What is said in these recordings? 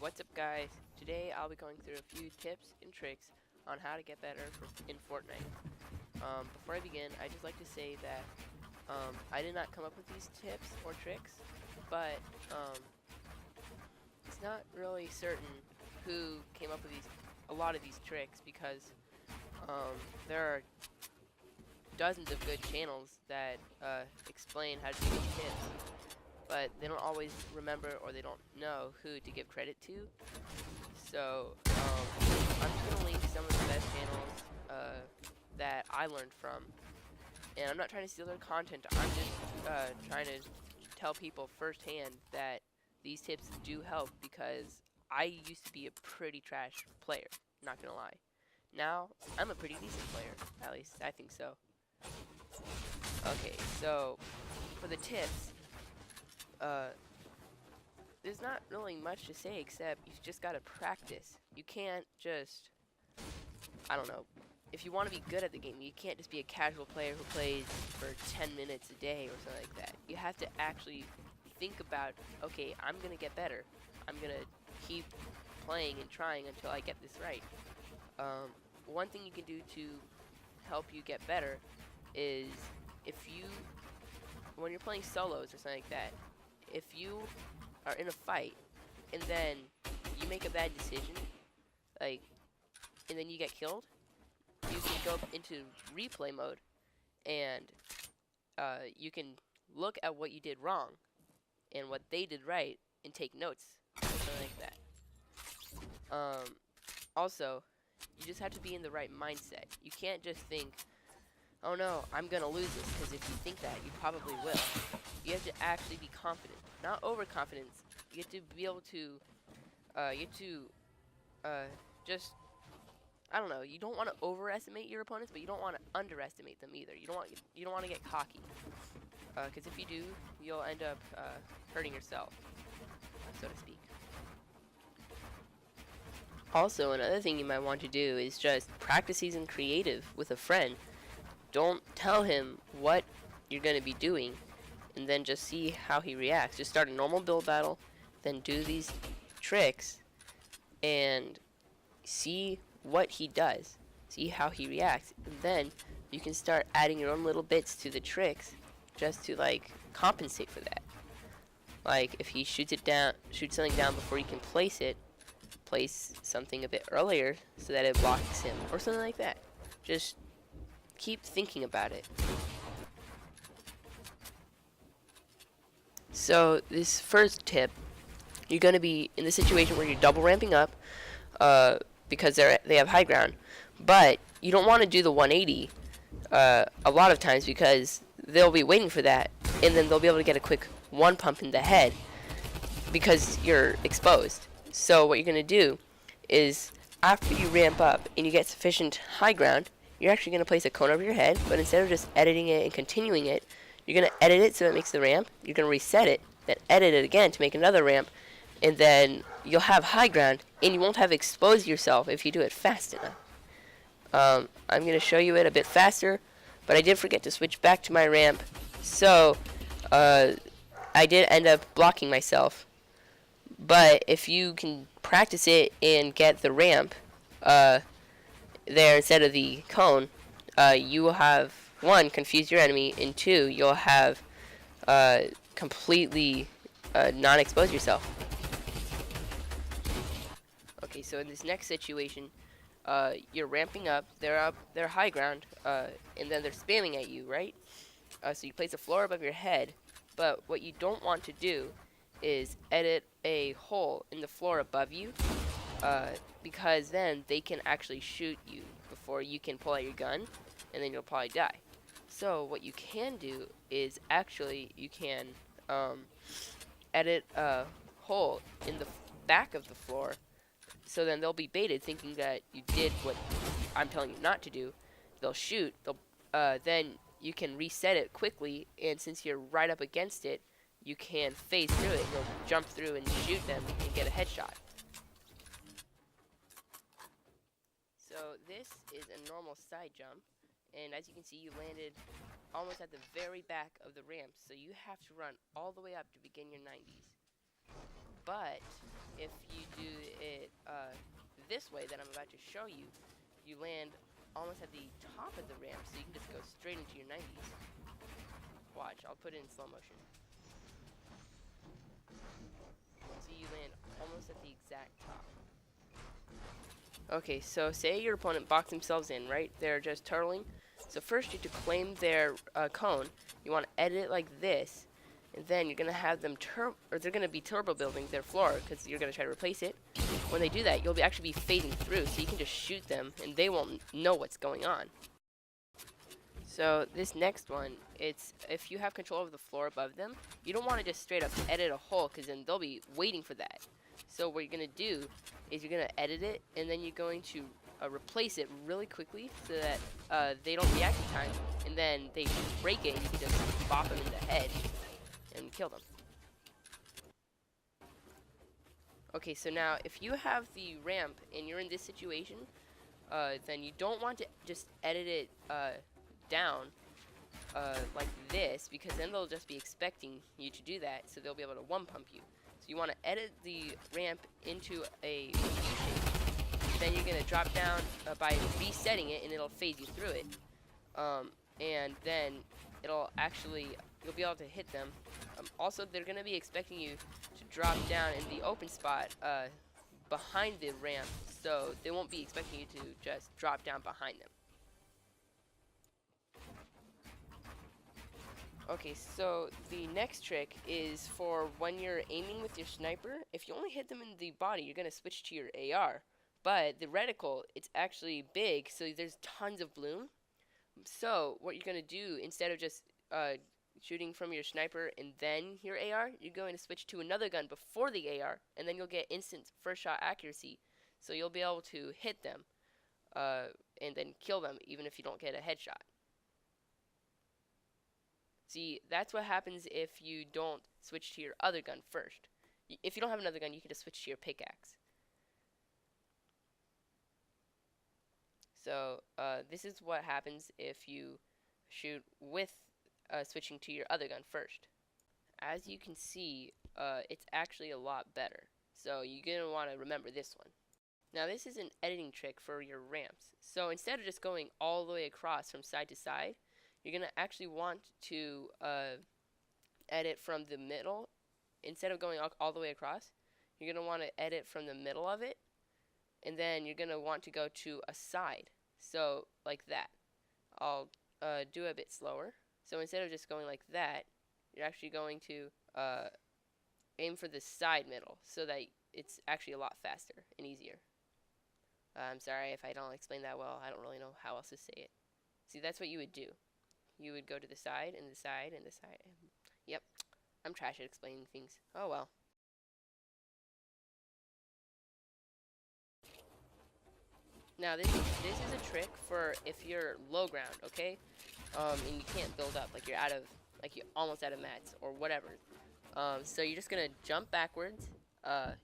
What's up, guys? Today I'll be going through a few tips and tricks on how to get better in Fortnite. Before I begin, I'd just like to say that I did not come up with these tips or tricks, but it's not really certain who came up with a lot of these tricks because there are dozens of good channels that explain how to do these tips, but they don't always remember or they don't know who to give credit to. So I'm just gonna link some of the best channels that I learned from, and I'm not trying to steal their content. I'm just trying to tell people firsthand that these tips do help because I used to be a pretty trash player. Not gonna lie. Now I'm a pretty decent player. At least I think so. Okay, so for the tips, there's not really much to say except you've just got to practice. You can't just, I don't know, if you want to be good at the game, you can't just be a casual player who plays for 10 minutes a day or something like that. You have to actually think about, okay, I'm going to get better. I'm going to keep playing and trying until I get this right. One thing you can do to help you get better is when you're playing solos or something like that, if you are in a fight and then you make a bad decision, and then you get killed, you can go into replay mode and you can look at what you did wrong and what they did right and take notes or something like that. Also, you just have to be in the right mindset. You can't just think, oh no, I'm gonna lose this, because if you think that, you probably will. You have to actually be confident, not overconfidence. You have to be able to, just, I don't know. You don't want to overestimate your opponents, but you don't want to underestimate them either. You don't want to get cocky, because if you do, you'll end up hurting yourself, so to speak. Also, another thing you might want to do is just practice season creative with a friend. Don't tell him what you're going to be doing, and then just see how he reacts. Just start a normal build battle, then do these tricks, and see what he does. See how he reacts, and then you can start adding your own little bits to the tricks, just to compensate for that. Like if he shoots something down before you can place it, place something a bit earlier so that it blocks him, or something like that. Just keep thinking about it. So this first tip, you're going to be in the situation where you're double ramping up because they have high ground, but you don't want to do the 180 a lot of times because they'll be waiting for that, and then they'll be able to get a quick one pump in the head because you're exposed. So what you're going to do is after you ramp up and you get sufficient high ground, you're actually going to place a cone over your head, but instead of just editing it and continuing it, you're going to edit it so it makes the ramp, you're going to reset it, then edit it again to make another ramp, and then you'll have high ground, and you won't have exposed yourself if you do it fast enough. I'm going to show you it a bit faster, but I did forget to switch back to my ramp, so I did end up blocking myself. But if you can practice it and get the ramp there instead of the cone, you will have, one, confuse your enemy, and two, you'll have completely non-expose yourself. Okay, so in this next situation, you're ramping up, they're high ground, and then they're spamming at you, right? So you place a floor above your head, but what you don't want to do is edit a hole in the floor above you, because then they can actually shoot you before you can pull out your gun, and then you'll probably die. So what you can do is actually you can edit a hole in the back of the floor, so then they'll be baited thinking that you did what I'm telling you not to do. They'll shoot, then you can reset it quickly, and since you're right up against it, you can phase through it. You'll jump through and shoot them and get a headshot. So this is a normal side jump, and as you can see, you landed almost at the very back of the ramp, so you have to run all the way up to begin your 90s. But if you do it this way that I'm about to show you, you land almost at the top of the ramp, so you can just go straight into your 90s. Watch, I'll put it in slow motion. So you land almost at the exact top. Okay, so say your opponent boxed themselves in, right? They're just turtling. So first you have to claim their cone. You want to edit it like this, and then you're gonna have them they're gonna be turbo building their floor because you're gonna try to replace it. When they do that, you'll actually be fading through, so you can just shoot them, and they won't know what's going on. So this next one, it's if you have control of the floor above them, you don't want to just straight up edit a hole because then they'll be waiting for that. So what you're going to do is you're going to edit it, and then you're going to replace it really quickly so that they don't react in time, and then they break it and you can just bop them in the head and kill them. Okay, so now if you have the ramp and you're in this situation, then you don't want to just edit it down like this, because then they'll just be expecting you to do that, so they'll be able to one pump you. So you want to edit the ramp into a U-shape. Then you're going to drop down by resetting it, and it'll phase you through it. And then it'll actually, you'll be able to hit them. Also, they're going to be expecting you to drop down in the open spot behind the ramp, so they won't be expecting you to just drop down behind them. Okay, so the next trick is for when you're aiming with your sniper. If you only hit them in the body, you're going to switch to your AR. But the reticle, it's actually big, so there's tons of bloom. So what you're going to do, instead of just shooting from your sniper and then your AR, you're going to switch to another gun before the AR, and then you'll get instant first shot accuracy. So you'll be able to hit them and then kill them even if you don't get a headshot. See, that's what happens if you don't switch to your other gun first. If you don't have another gun, you can just switch to your pickaxe. So this is what happens if you shoot with switching to your other gun first. As you can see, it's actually a lot better. So you're going to want to remember this one. Now this is an editing trick for your ramps. So instead of just going all the way across from side to side, you're going to actually want to edit from the middle. Instead of going all the way across, you're going to want to edit from the middle of it, and then you're going to want to go to a side. So like that. I'll do it a bit slower. So instead of just going like that, you're actually going to aim for the side middle so that it's actually a lot faster and easier. I'm sorry if I don't explain that well. I don't really know how else to say it. See, that's what you would do. You would go to the side and the side and the side. Yep, I'm trash at explaining things. Oh well. Now this is a trick for if you're low ground, okay? And you can't build up, like you're almost out of mats or whatever. So you're just gonna jump backwards.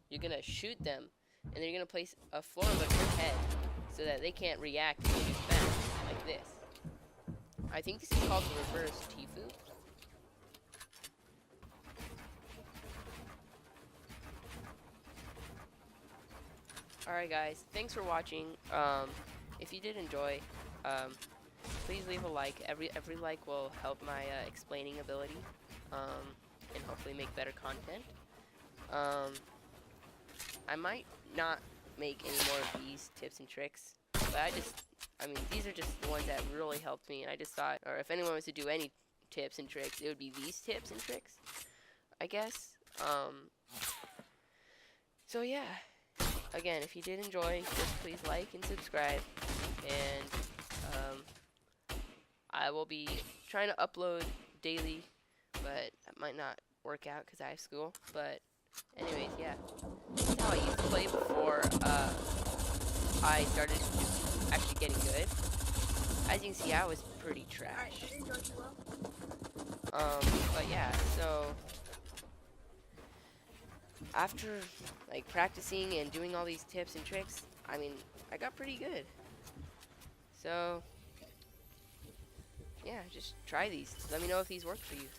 You're gonna shoot them, and then you're gonna place a floor above your head so that they can't react and shoot back like this. I think this is called the reverse Tifu. Alright guys, thanks for watching. If you did enjoy, please leave a like. Every like will help my explaining ability, and hopefully make better content. I might not make any more of these tips and tricks, but I mean, these are just the ones that really helped me, and I just thought, or if anyone wants to do any tips and tricks, it would be these tips and tricks, I guess. So yeah, again, if you did enjoy, just please like and subscribe, and I will be trying to upload daily, but that might not work out because I have school. But anyways, yeah, this is how I used to play before I started actually getting good. As you can see, I was pretty trash. But yeah, so after like practicing and doing all these tips and tricks, I mean, I got pretty good. So yeah, just try these. Let me know if these work for you.